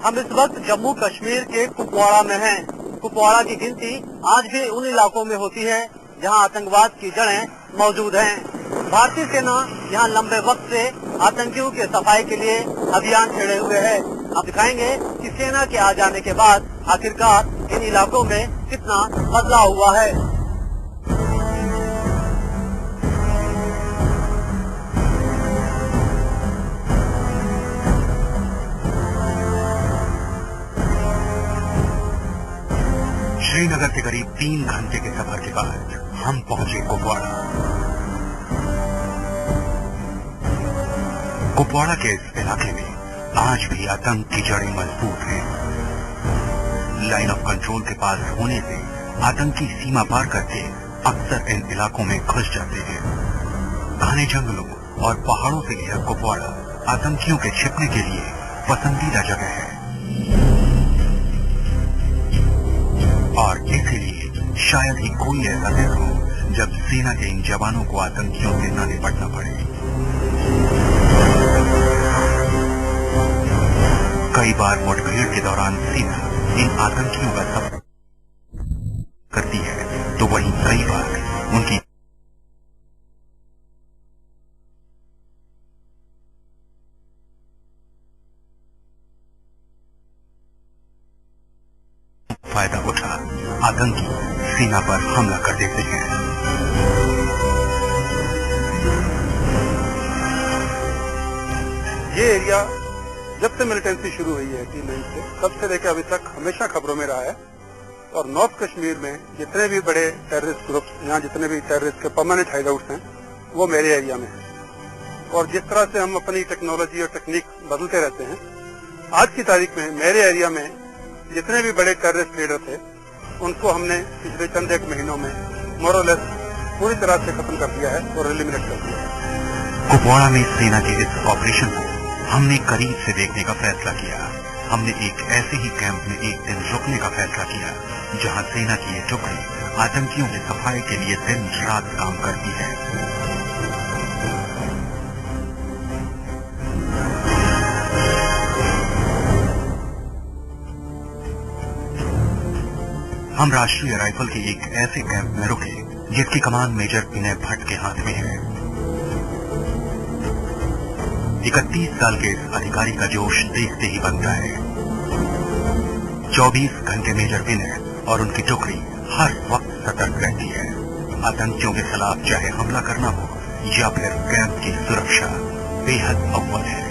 हम इस वक्त जम्मू कश्मीर के कुपवाड़ा में हैं। कुपवाड़ा की गिनती आज भी उन इलाकों में होती है जहां आतंकवाद की जड़ें मौजूद हैं। भारतीय सेना यहां लंबे वक्त से आतंकियों के सफाई के लिए अभियान छेड़े हुए है। आप दिखाएंगे कि सेना के आ जाने के बाद आखिरकार इन इलाकों में कितना बदलाव हुआ है। श्रीनगर से करीब 3 घंटे के सफर के बाद हम पहुंचे कुपवाड़ा। कुपवाड़ा के इस इलाके में आज भी आतंक की जड़ें मजबूत हैं। लाइन ऑफ कंट्रोल के पास होने से आतंकी सीमा पार करके अक्सर इन इलाकों में घुस जाते हैं। घने जंगलों और पहाड़ों से घिरा कुपवाड़ा आतंकियों के छिपने के लिए पसंदीदा जगह है और इसीलिए शायद ही कोई ऐसा दिन हो जब सेना के इन जवानों को आतंकियों से न निपटना पड़े। कई बार मुठभेड़ के दौरान सेना इन आतंकियों का सामना करती है तो वहीं कई बार उनकी फायदा उठा आतंकी सेना पर हमला कर देते हैं। ये एरिया जब से मिलिटेंसी शुरू हुई है 3 मई से तब से लेकर अभी तक हमेशा खबरों में रहा है। और नॉर्थ कश्मीर में जितने भी बड़े टेररिस्ट ग्रुप्स, यहाँ जितने भी टेररिस्ट के परमानेंट हाइडआउट्स हैं वो मेरे एरिया में है। और जिस तरह से हम अपनी टेक्नोलॉजी और टेक्निक बदलते रहते हैं, आज की तारीख में मेरे एरिया में जितने भी बड़े टेररिस्ट लीडर थे उनको हमने पिछले चंद एक महीनों में मोर और लेस पूरी तरह से खत्म कर दिया है और एलिमिनेट कर दिया है। कुपवाड़ा में सेना के इस ऑपरेशन को हमने करीब से देखने का फैसला किया। हमने एक ऐसे ही कैंप में एक दिन रुकने का फैसला किया जहां सेना की ये टुकड़ी आतंकियों की सफाई के लिए दिन रात काम करती है। हम राष्ट्रीय राइफल के एक ऐसे कैंप में रुके जिसकी कमान मेजर विनय भट्ट के हाथ में है। 31 साल के इस अधिकारी का जोश देखते ही बनता है। 24 घंटे मेजर विनय और उनकी टुकड़ी हर वक्त सतर्क रहती है। आतंकियों के खिलाफ चाहे हमला करना हो या फिर कैंप की सुरक्षा बेहद अव्वल है।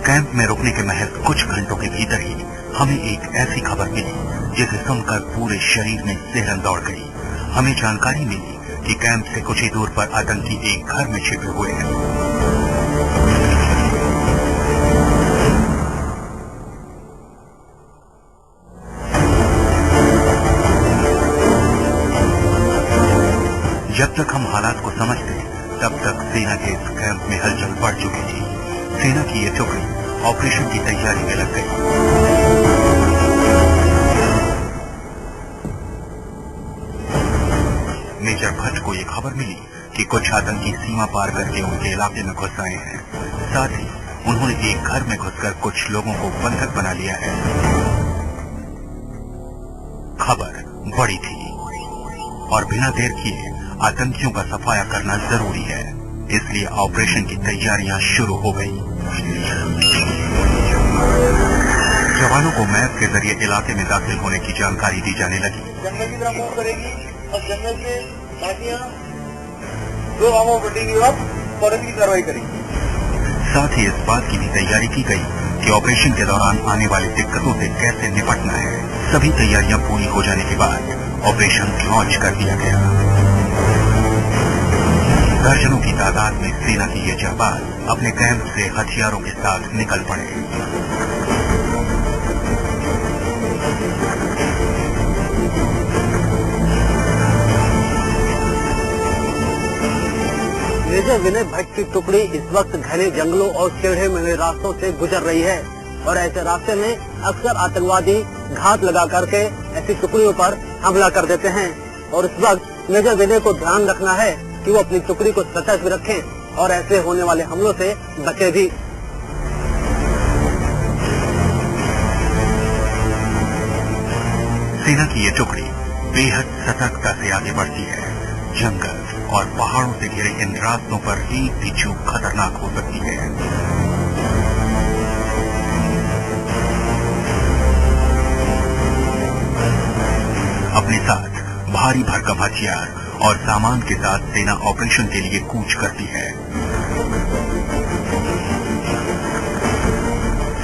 कैंप में रुकने के महज कुछ घंटों के भीतर ही हमें एक ऐसी खबर मिली जिसे सुनकर पूरे शरीर में सिहरन दौड़ गई। हमें जानकारी मिली कि कैंप से कुछ ही दूर पर आतंकी एक घर में छिपे हुए हैं। जब तक हम हालात को समझते तब तक सेना के इस कैंप में हलचल बढ़ चुकी थी। सेना की ये टुकड़ी ऑपरेशन की तैयारी में लग गई। मेजर भट्ट को ये खबर मिली कि कुछ आतंकी सीमा पार करके उनके इलाके में घुस आए हैं। साथ ही उन्होंने एक घर में घुसकर कुछ लोगों को बंधक बना लिया है। खबर बड़ी थी और बिना देर किए आतंकियों का सफाया करना जरूरी है, इसलिए ऑपरेशन की तैयारियां शुरू हो गई। जवानों को मैप के जरिए इलाके में दाखिल होने की जानकारी दी जाने लगी। जंगल की तरफ मूव करेगी और जंगल से बाकियां जो गांवों में बटेगी और फौरन की कार्रवाई करेगी। साथ ही इस बात की भी तैयारी की गई कि ऑपरेशन के दौरान आने वाली दिक्कतों से कैसे निपटना है। सभी तैयारियां पूरी हो जाने के बाद ऑपरेशन लॉन्च कर दिया गया। दर्जनों की तादाद में सेना की ये जाबाज अपने कैंप से हथियारों के साथ निकल पड़े। मेजर विनय भट्ट की टुकड़ी इस वक्त घने जंगलों और टेढ़े मेढ़े रास्तों से गुजर रही है और ऐसे रास्ते में अक्सर आतंकवादी घात लगा करके ऐसी टुकड़ियों पर हमला कर देते हैं। और इस वक्त मेजर विनय को ध्यान रखना है कि वो अपनी टुकड़ी को सतर्क रखें और ऐसे होने वाले हमलों से बचे भी। सेना की ये टुकड़ी बेहद सतर्कता से आगे बढ़ती है। जंगल और पहाड़ों से घिरे इन रास्तों पर एक भी चूक खतरनाक हो सकती है। अपने साथ भारी भरकम हथियार और सामान के साथ सेना ऑपरेशन के लिए कूच करती है।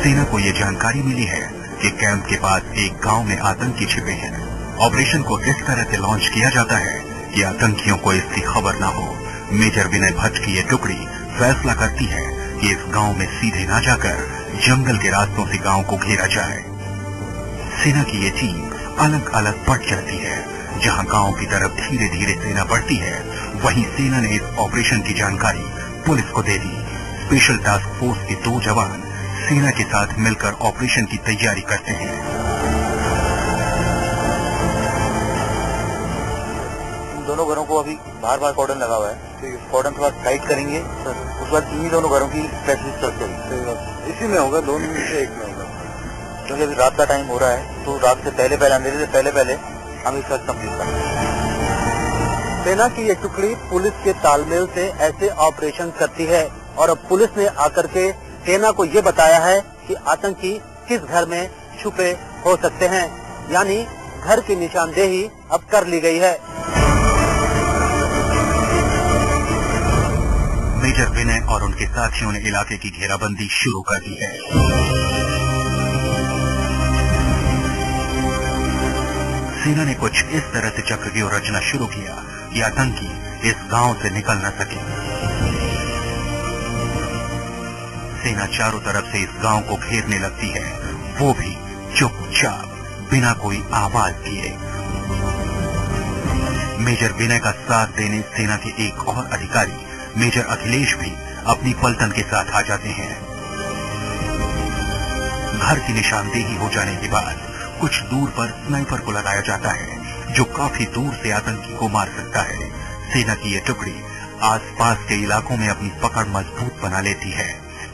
सेना को यह जानकारी मिली है कि कैंप के पास एक गांव में आतंकी छिपे हैं। ऑपरेशन को इस तरह से लॉन्च किया जाता है कि आतंकियों को इसकी खबर न हो। मेजर विनय भट्ट की यह टुकड़ी फैसला करती है कि इस गांव में सीधे न जाकर जंगल के रास्तों से गांव को घेरा जाए। सेना की ये टीम अलग अलग पट चलती है। जहां गांव की तरफ धीरे धीरे सेना बढ़ती है, वहीं सेना ने इस ऑपरेशन की जानकारी पुलिस को दे दी। स्पेशल टास्क फोर्स के 2 जवान सेना के साथ मिलकर ऑपरेशन की तैयारी करते हैं। दोनों घरों को अभी बार बार कॉर्डन लगा हुआ है, तो कॉर्डन के बाद टाइट करेंगे सर, उसके बाद इन्हीं दोनों घरों की प्रैक्टिस करते हैं। इसी में होगा, दोनों में से एक में होगा, क्योंकि अभी रात का टाइम हो रहा है, तो रात से पहले अंधेरे से पहले हम इसका कंप्लीट करेंगे। सेना की ये टुकड़ी पुलिस के तालमेल से ऐसे ऑपरेशन करती है और अब पुलिस ने आकर के सेना को ये बताया है कि आतंकी किस घर में छुपे हो सकते हैं, यानी घर की निशानदेही अब कर ली गई है। मेजर विनय और उनके साथियों ने इलाके की घेराबंदी शुरू कर दी है। सेना ने कुछ इस तरह से चक्रव्यूह रचना शुरू किया कि आतंकी इस गांव से निकल न सके। सेना चारों तरफ से इस गांव को घेरने लगती है, वो भी चुपचाप, बिना कोई आवाज दिए। मेजर विनय का साथ देने सेना के एक और अधिकारी मेजर अखिलेश भी अपनी पलटन के साथ आ जाते हैं। घर की निशानदेही हो जाने के बाद कुछ दूर पर स्नाइपर को लगाया जाता है, जो काफी दूर से आतंकी को मार सकता है। सेना की यह टुकड़ी आसपास के इलाकों में अपनी पकड़ मजबूत बना लेती है।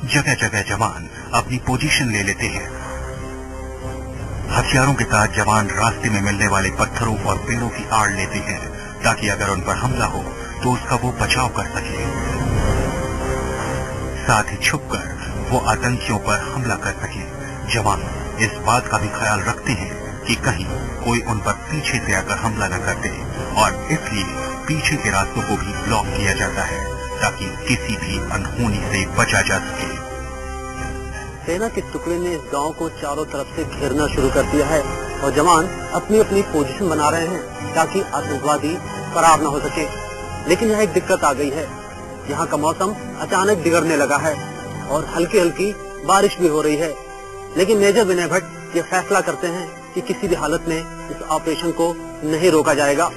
जगह जगह जवान अपनी पोजीशन ले लेते हैं। हथियारों के साथ जवान रास्ते में मिलने वाले पत्थरों और पेड़ों की आड़ लेते हैं, ताकि अगर उन पर हमला हो तो उसका वो बचाव कर सके। साथ ही छुपकर वो आतंकियों पर हमला कर सके। जवान इस बात का भी ख्याल रखते हैं कि कहीं कोई उन पर पीछे से आकर हमला न कर दे, और इसलिए पीछे के रास्तों को भी ब्लॉक किया जाता है ताकि किसी भी अनहोनी से बचा जा सके। सेना की टुकड़ी ने इस गांव को चारों तरफ से घेरना शुरू कर दिया है और जवान अपनी अपनी पोजीशन बना रहे हैं ताकि आतंकवादी फरार न हो सके। लेकिन यहाँ एक दिक्कत आ गई है। यहाँ का मौसम अचानक बिगड़ने लगा है और हल्की हल्की बारिश भी हो रही है। लेकिन मेजर विनय भट्ट ये फैसला करते हैं कि किसी भी हालत में इस ऑपरेशन को नहीं रोका जाएगा।